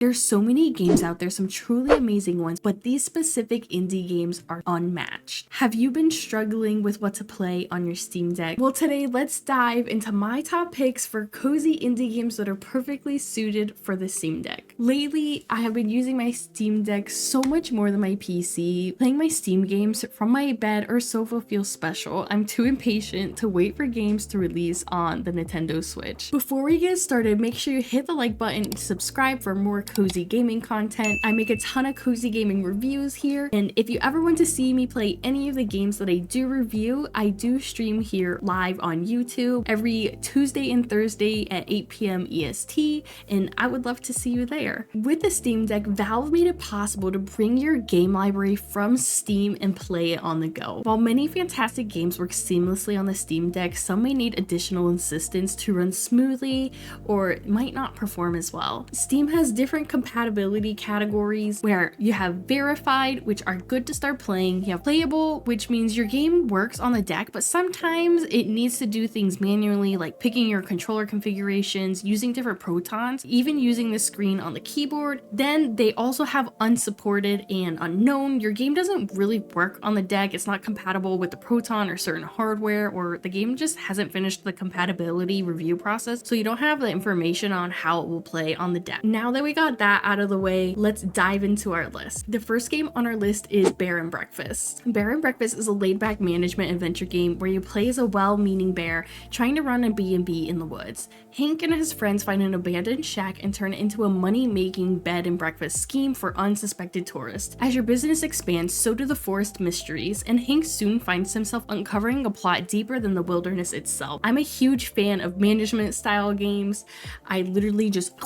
There's so many games out there, some truly amazing ones, but these specific indie games are unmatched. Have you been struggling with what to play on your Steam Deck? Well, today let's dive into my top picks for cozy indie games that are perfectly suited for the Steam Deck. Lately, I have been using my Steam Deck so much more than my PC. Playing my Steam games from my bed or sofa feels special. I'm too impatient to wait for games to release on the Nintendo Switch. Before we get started, make sure you hit the like button and subscribe for more cozy gaming content. I make a ton of cozy gaming reviews here, and if you ever want to see me play any of the games that I do review, I do stream here live on YouTube every Tuesday and Thursday at 8 p.m. EST, and I would love to see you there. With the Steam Deck, Valve made it possible to bring your game library from Steam and play it on the go. While many fantastic games work seamlessly on the Steam Deck, some may need additional assistance to run smoothly or might not perform as well. Steam has different compatibility categories where you have verified, which are good to start playing. You have playable, which means your game works on the deck, but sometimes it needs to do things manually, like picking your controller configurations, using different protons, even using the screen on the keyboard. Then they also have unsupported and unknown. Your game doesn't really work on the deck. It's not compatible with the proton or certain hardware, or the game just hasn't finished the compatibility review process, so you don't have the information on how it will play on the deck. Now that we got that out of the way, let's dive into our list. The first game on our list is Bear and Breakfast. Bear and Breakfast is a laid-back management adventure game where you play as a well-meaning bear trying to run a B&B in the woods. Hank and his friends find an abandoned shack and turn it into a money-making bed and breakfast scheme for unsuspected tourists. As your business expands, so do the forest mysteries, and Hank soon finds himself uncovering a plot deeper than the wilderness itself. I'm a huge fan of management-style games. I literally just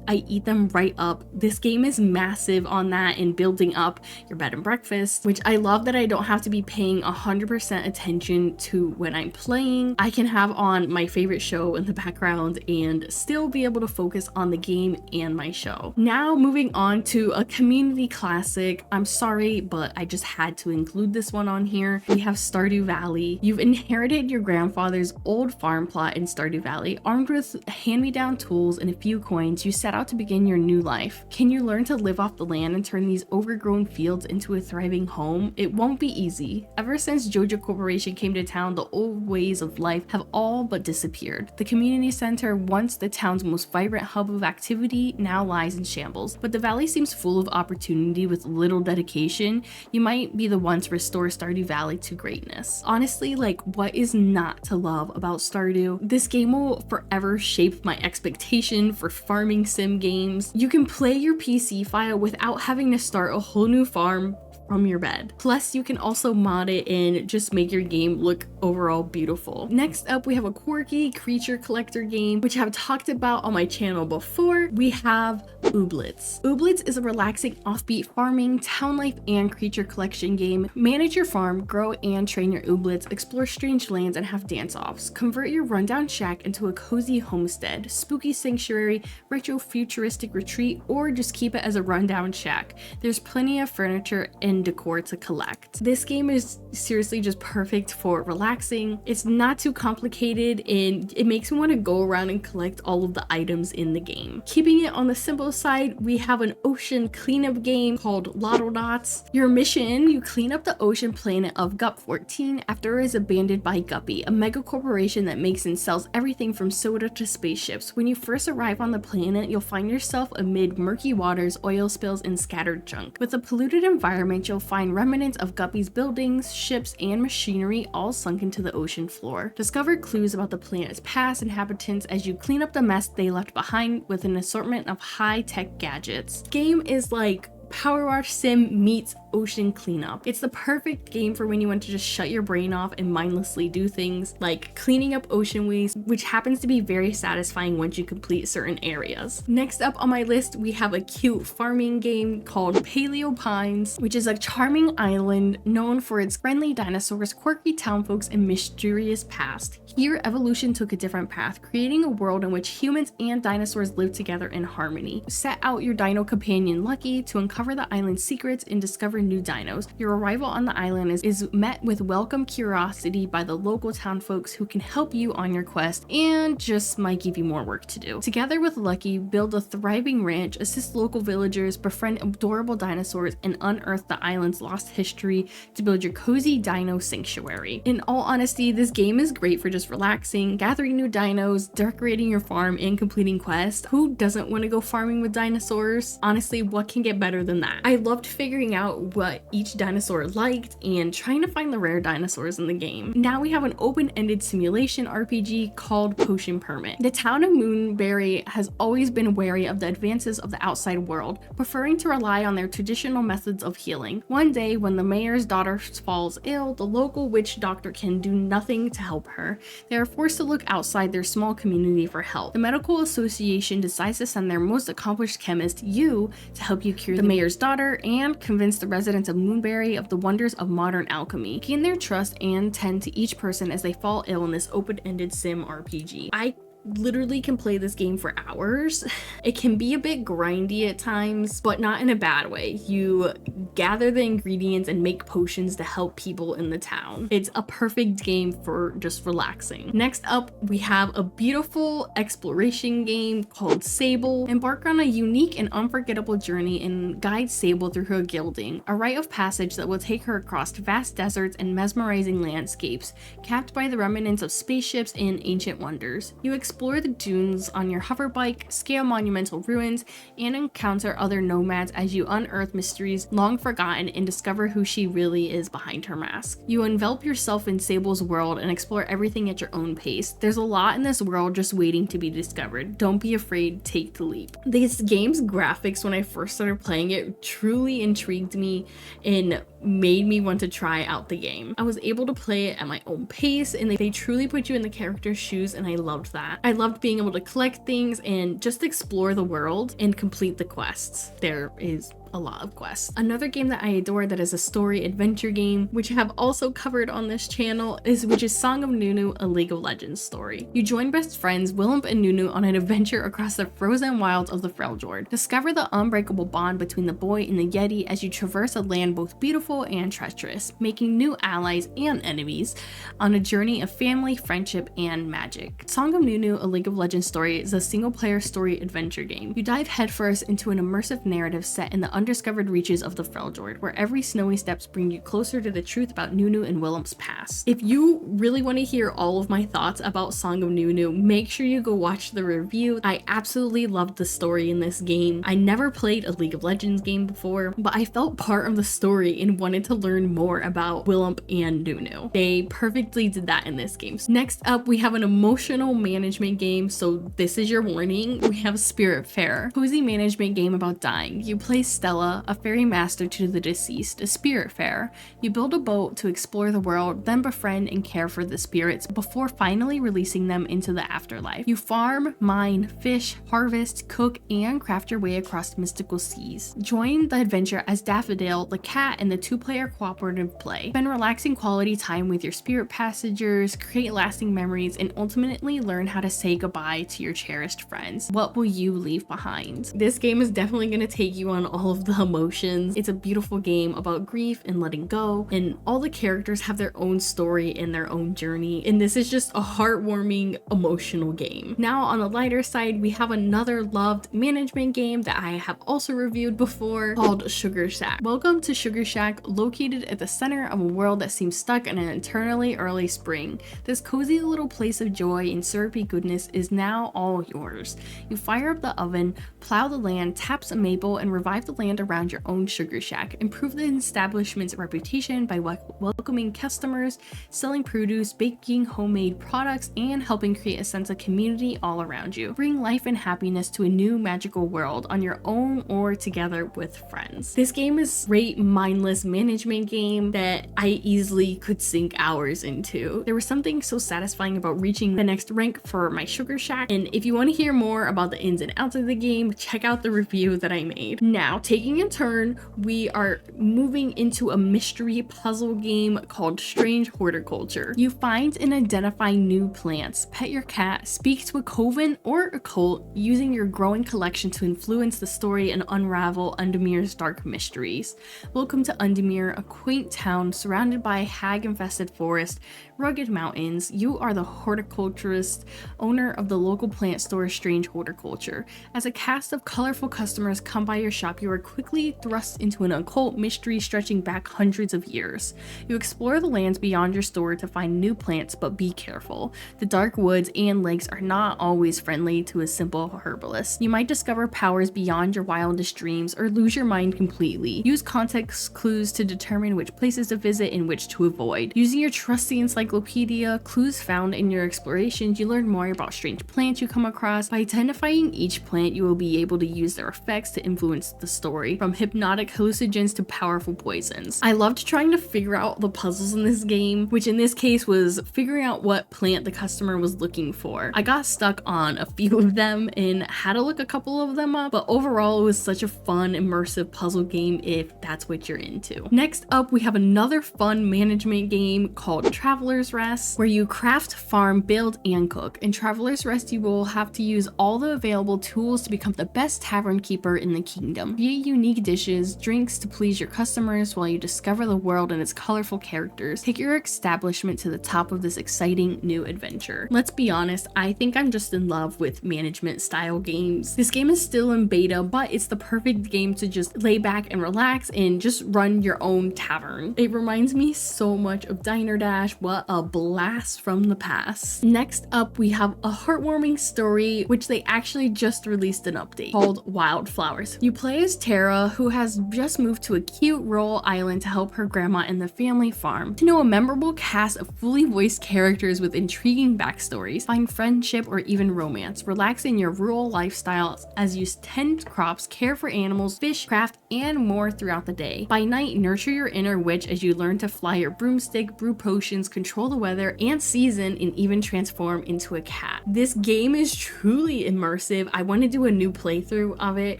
I eat them right up. This game is massive on that and building up your bed and breakfast, which I love that I don't have to be paying 100% attention to when I'm playing. I can have on my favorite show in the background and still be able to focus on the game and my show. Now moving on to a community classic. I'm sorry, but I just had to include this one on here. We have Stardew Valley. You've inherited your grandfather's old farm plot in Stardew Valley. Armed with hand-me-down tools and a few coins, you set out to begin your new life. Can you learn to live off the land and turn these overgrown fields into a thriving home? It won't be easy. Ever since Jojo Corporation came to town, the old ways of life have all but disappeared. The community center, once the town's most vibrant hub of activity, now lies in shambles. But the valley seems full of opportunity with little dedication. You might be the one to restore Stardew Valley to greatness. Honestly, like, what is not to love about Stardew? This game will forever shape my expectation for farming sim games. You can play your PC file without having to start a whole new farm from your bed. Plus, you can also mod it and just make your game look overall beautiful. Next up, we have a quirky creature collector game, which I've talked about on my channel before. We have Ooblets. Ooblets is a relaxing offbeat farming, town life, and creature collection game. Manage your farm, grow and train your ooblets, explore strange lands, and have dance-offs. Convert your rundown shack into a cozy homestead, spooky sanctuary, retro futuristic retreat, or just keep it as a rundown shack. There's plenty of furniture and decor to collect. This game is seriously just perfect for relaxing. It's not too complicated and it makes me want to go around and collect all of the items in the game. Keeping it on the simple side, we have an ocean cleanup game called Loddlenauts. Your mission, you clean up the ocean planet of Gup 14 after it is abandoned by Guppy, a mega corporation that makes and sells everything from soda to spaceships. When you first arrive on the planet, you'll find yourself amid murky waters, oil spills, and scattered junk. With a polluted environment, you'll find remnants of Guppy's buildings, ships, and machinery all sunk into the ocean floor. Discover clues about the planet's past inhabitants as you clean up the mess they left behind with an assortment of high-tech gadgets. Game is like Power Wash Sim meets ocean cleanup. It's the perfect game for when you want to just shut your brain off and mindlessly do things like cleaning up ocean waste, which happens to be very satisfying once you complete certain areas. Next up on my list, we have a cute farming game called Paleo Pines, which is a charming island known for its friendly dinosaurs, quirky townfolks, and mysterious past. Here, evolution took a different path, creating a world in which humans and dinosaurs live together in harmony. Set out your dino companion Lucky to uncover the island's secrets and discover new dinos. Your arrival on the island is met with welcome curiosity by the local town folks who can help you on your quest and just might give you more work to do. Together with Lucky, build a thriving ranch, assist local villagers, befriend adorable dinosaurs, and unearth the island's lost history to build your cozy dino sanctuary. In all honesty, this game is great for just relaxing, gathering new dinos, decorating your farm, and completing quests. Who doesn't want to go farming with dinosaurs? Honestly, what can get better than that? I loved figuring out what each dinosaur liked and trying to find the rare dinosaurs in the game. Now we have an open-ended simulation RPG called Potion Permit. The town of Moonberry has always been wary of the advances of the outside world, preferring to rely on their traditional methods of healing. One day, when the mayor's daughter falls ill, the local witch doctor can do nothing to help her. They are forced to look outside their small community for help. The medical association decides to send their most accomplished chemist, you, to help you cure the mayor's daughter and convince the residents of Moonberry of the wonders of modern alchemy. Gain their trust and tend to each person as they fall ill in this open-ended sim RPG. I literally can play this game for hours. It can be a bit grindy at times, but not in a bad way. You gather the ingredients and make potions to help people in the town. It's a perfect game for just relaxing. Next up, we have a beautiful exploration game called Sable. Embark on a unique and unforgettable journey and guide Sable through her gilding, a rite of passage that will take her across vast deserts and mesmerizing landscapes, capped by the remnants of spaceships and ancient wonders. You explore the dunes on your hoverbike, scale monumental ruins, and encounter other nomads as you unearth mysteries long forgotten and discover who she really is behind her mask. You envelop yourself in Sable's world and explore everything at your own pace. There's a lot in this world just waiting to be discovered. Don't be afraid, take the leap. This game's graphics, when I first started playing it, truly intrigued me and made me want to try out the game. I was able to play it at my own pace, and they truly put you in the character's shoes, and I loved that. I loved being able to collect things and just explore the world and complete the quests. There is a lot of quests. Another game that I adore that is a story adventure game, which I have also covered on this channel, which is Song of Nunu, a League of Legends story. You join best friends Wylde and Nunu on an adventure across the frozen wilds of the Freljord. Discover the unbreakable bond between the boy and the Yeti as you traverse a land both beautiful and treacherous, making new allies and enemies on a journey of family, friendship, and magic. Song of Nunu, a League of Legends story is a single-player story adventure game. You dive headfirst into an immersive narrative set in the undiscovered reaches of the Freljord, where every snowy steps bring you closer to the truth about Nunu and Wylde's past. If you really want to hear all of my thoughts about Song of Nunu, make sure you go watch the review. I absolutely loved the story in this game. I never played a League of Legends game before, but I felt part of the story and wanted to learn more about Wylde and Nunu. They perfectly did that in this game. Next up, we have an emotional management game, so this is your warning. We have Spiritfarer, cozy management game about dying. You play Stella, a fairy master to the deceased, a Spiritfarer. You build a boat to explore the world, then befriend and care for the spirits before finally releasing them into the afterlife. You farm, mine, fish, harvest, cook, and craft your way across mystical seas. Join the adventure as Daffodil, the cat, in the two-player cooperative play. Spend relaxing quality time with your spirit passengers, create lasting memories, and ultimately learn how to say goodbye to your cherished friends. What will you leave behind? This game is definitely going to take you on all of the emotions. It's a beautiful game about grief and letting go, and all the characters have their own story and their own journey, and this is just a heartwarming, emotional game. Now, on the lighter side, we have another loved management game that I have also reviewed before called Sugar Shack. Welcome to Sugar Shack, located at the center of a world that seems stuck in an eternally early spring. This cozy little place of joy and syrupy goodness is now all yours. You fire up the oven, plow the land, tap some maple, and revive the land around your own Sugar Shack. Improve the establishment's reputation by welcoming customers, selling produce, baking homemade products, and helping create a sense of community all around you. Bring life and happiness to a new magical world on your own or together with friends. This game is a great mindless management game that I easily could sink hours into. There was something so satisfying about reaching the next rank for my Sugar Shack, and if you want to hear more about the ins and outs of the game, check out the review that I made. Now, taking a turn, we are moving into a mystery puzzle game called Strange Horticulture. You find and identify new plants, pet your cat, speak to a coven or a cult using your growing collection to influence the story and unravel Undemir's dark mysteries. Welcome to Undemir, a quaint town surrounded by hag-infested forest, rugged mountains. You are the horticulturist, owner of the local plant store Strange Horticulture. As a cast of colorful customers come by your shop, you are quickly thrust into an occult mystery stretching back hundreds of years. You explore the lands beyond your store to find new plants, but be careful. The dark woods and lakes are not always friendly to a simple herbalist. You might discover powers beyond your wildest dreams or lose your mind completely. Use context clues to determine which places to visit and which to avoid. Using your trusty encyclopedia, clues found in your explorations, you learn more about strange plants you come across. By identifying each plant, you will be able to use their effects to influence the story, from hypnotic hallucinogens to powerful poisons. I loved trying to figure out the puzzles in this game, which in this case was figuring out what plant the customer was looking for. I got stuck on a few of them and had to look a couple of them up, but overall it was such a fun, immersive puzzle game if that's what you're into. Next up, we have another fun management game called Traveler's Rest, where you craft, farm, build, and cook. In Traveler's Rest, you will have to use all the available tools to become the best tavern keeper in the kingdom. Create unique dishes, drinks to please your customers while you discover the world and its colorful characters. Take your establishment to the top of this exciting new adventure. Let's be honest, I think I'm just in love with management style games. This game is still in beta, but it's the perfect game to just lay back and relax and just run your own tavern. It reminds me so much of Diner Dash. What a blast from the past. Next up, we have a heartwarming story, which they actually just released an update called Wylde Flowers. You play as Tara, who has just moved to a cute rural island to help her grandma and the family farm. To know a memorable cast of fully voiced characters with intriguing backstories, find friendship or even romance. Relax in your rural lifestyle as you tend crops, care for animals, fish, craft, and more throughout the day. By night, nurture your inner witch as you learn to fly your broomstick, brew potions, control the weather and season, and even transform into a cat. This game is truly immersive. I want to do a new playthrough of it,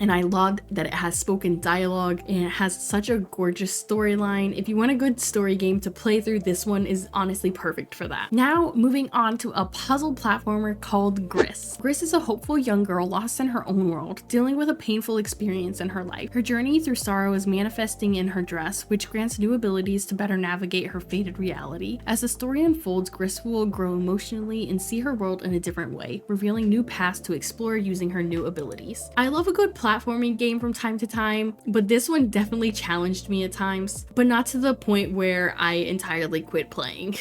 and I loved that it has spoken dialogue and it has such a gorgeous storyline. If you want a good story game to play through, this one is honestly perfect for that. Now, moving on to a puzzle platformer called Gris. Gris is a hopeful young girl lost in her own world, dealing with a painful experience in her life. Her journey through sorrow is manifesting in her dress, which grants new abilities to better navigate her fated reality. As the story unfolds, Gris will grow emotionally and see her world in a different way, revealing new paths to explore using her new abilities. I love a good platforming game from time to time, but this one definitely challenged me at times, but not to the point where I entirely quit playing.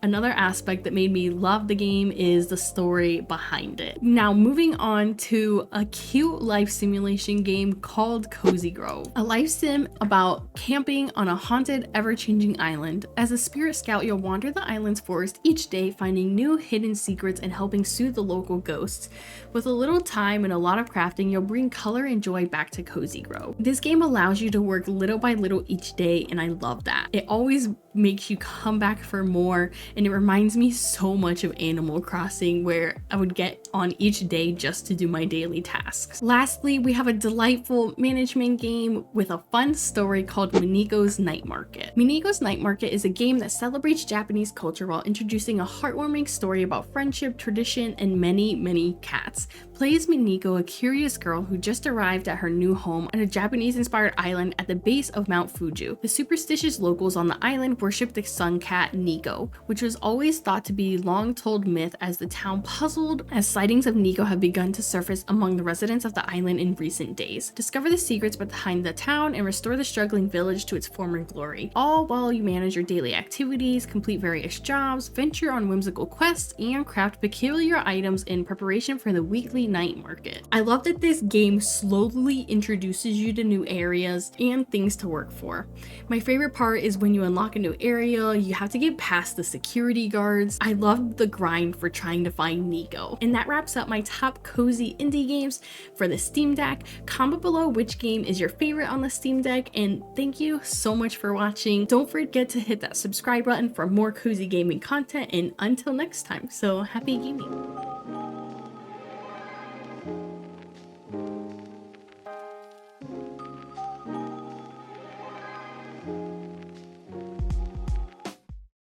Another aspect that made me love the game is the story behind it. Now, moving on to a cute life simulation game called Cozy Grove. A life sim about camping on a haunted, ever-changing island. As a spirit scout, you'll wander the island's forest each day, finding new hidden secrets and helping soothe the local ghosts. With a little time and a lot of crafting, you'll bring color and joy back to Cozy Grove. This game allows you to work little by little each day, and I love that. It always makes you come back for more, and it reminds me so much of Animal Crossing, where I would get on each day just to do my daily tasks. Lastly, we have a delightful management game with a fun story called Mineko's Night Market. Mineko's Night Market is a game that celebrates Japanese culture while introducing a heartwarming story about friendship, tradition, and many cats. Play as Mineko, a curious girl who just arrived at her new home on a Japanese-inspired island at the base of Mount Fuji. The superstitious locals on the island worship the sun cat Nico, which was always thought to be long-told myth, as the town puzzled as sightings of Nico have begun to surface among the residents of the island in recent days. Discover the secrets behind the town and restore the struggling village to its former glory, all while you manage your daily activities, complete various jobs, venture on whimsical quests, and craft peculiar items in preparation for the weekly night market. I love that this game slowly introduces you to new areas and things to work for. My favorite part is when you unlock a new area, you have to get past the security guards. I love the grind for trying to find Nico. And that wraps up my top cozy indie games for the Steam Deck. Comment below which game is your favorite on the Steam Deck, and thank you so much for watching. Don't forget to hit that subscribe button for more cozy gaming content, and until next time, so happy gaming.